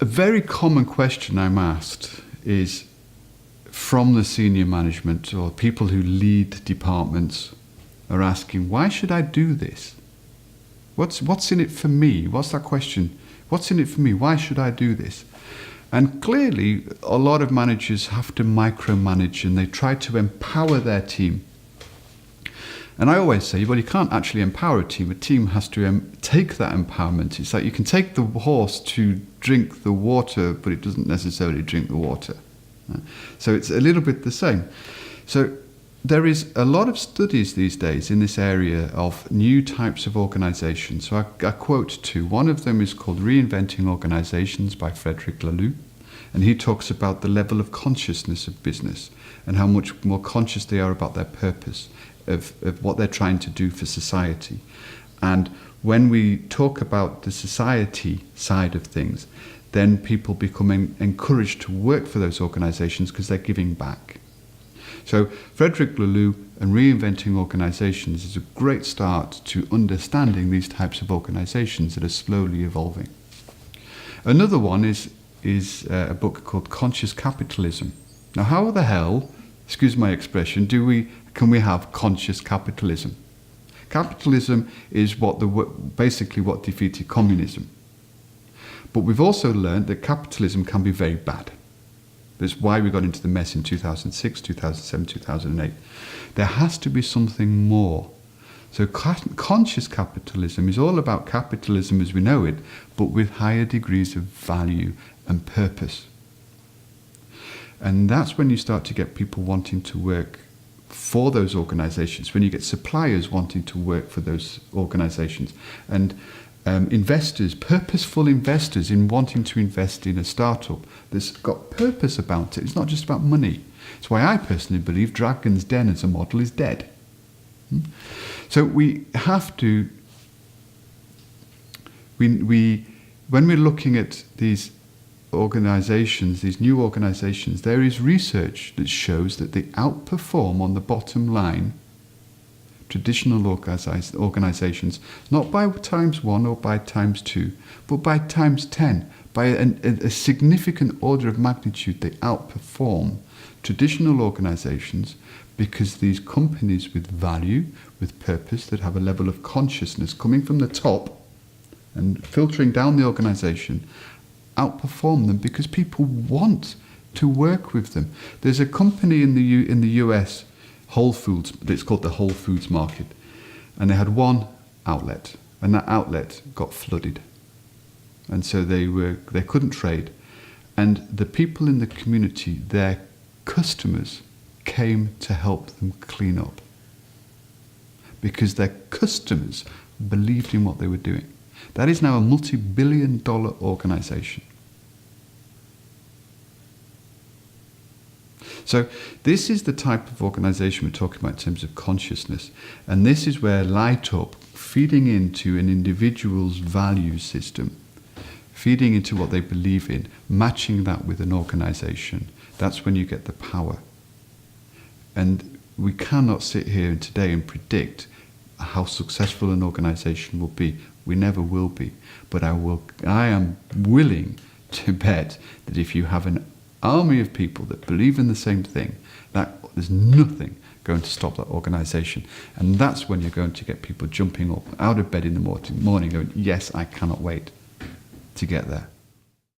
a very common question I'm asked is from the senior management or people who lead departments are asking, why should I do this? What's in it for me? What's that question? What's in it for me? Why should I do this? And clearly, a lot of managers have to micromanage and they try to empower their team. And I always say, well, you can't actually empower a team. A team has to take that empowerment. It's like you can take the horse to drink the water, but it doesn't necessarily drink the water. So it's a little bit the same. So there is a lot of studies these days in this area of new types of organizations. So I quote two. One of them is called Reinventing Organizations by Frederic Laloux. And he talks about the level of consciousness of business and how much more conscious they are about their purpose, of what they're trying to do for society. And when we talk about the society side of things, then people become encouraged to work for those organizations because they're giving back. So Frederic Laloux and Reinventing Organizations is a great start to understanding these types of organizations that are slowly evolving. Another one is a book called Conscious Capitalism. Now, how the hell, excuse my expression, can we have conscious capitalism? Capitalism is basically what defeated communism. But we've also learned that capitalism can be very bad. That's why we got into the mess in 2006, 2007, 2008. There has to be something more. So conscious capitalism is all about capitalism as we know it, but with higher degrees of value and purpose. And that's when you start to get people wanting to work for those organizations, when you get suppliers wanting to work for those organizations, and investors, purposeful investors in wanting to invest in a startup that's got purpose about it. It's not just about money. It's why I personally believe Dragon's Den as a model is dead. So we have to, when we're looking at these organizations, these new organizations, there is research that shows that they outperform on the bottom line traditional organizations, not by times 1 or by times 2, but by times 10. By a significant order of magnitude, they outperform traditional organizations because these companies with value, with purpose, that have a level of consciousness coming from the top and filtering down the organization, outperform them because people want to work with them. There's a company in the US, Whole Foods, it's called the Whole Foods Market, and they had one outlet, and that outlet got flooded, and so they couldn't trade, and the people in the community, their customers, came to help them clean up because their customers believed in what they were doing. That is now a multi-billion-dollar organization. So this is the type of organization we're talking about in terms of consciousness. And this is where Light Up, feeding into an individual's value system, feeding into what they believe in, matching that with an organization, that's when you get the power. And we cannot sit here today and predict how successful an organization will be. We never will be. But I am willing to bet that if you have an army of people that believe in the same thing, that there's nothing going to stop that organization. And that's when you're going to get people jumping up out of bed in the morning going, yes, I cannot wait to get there.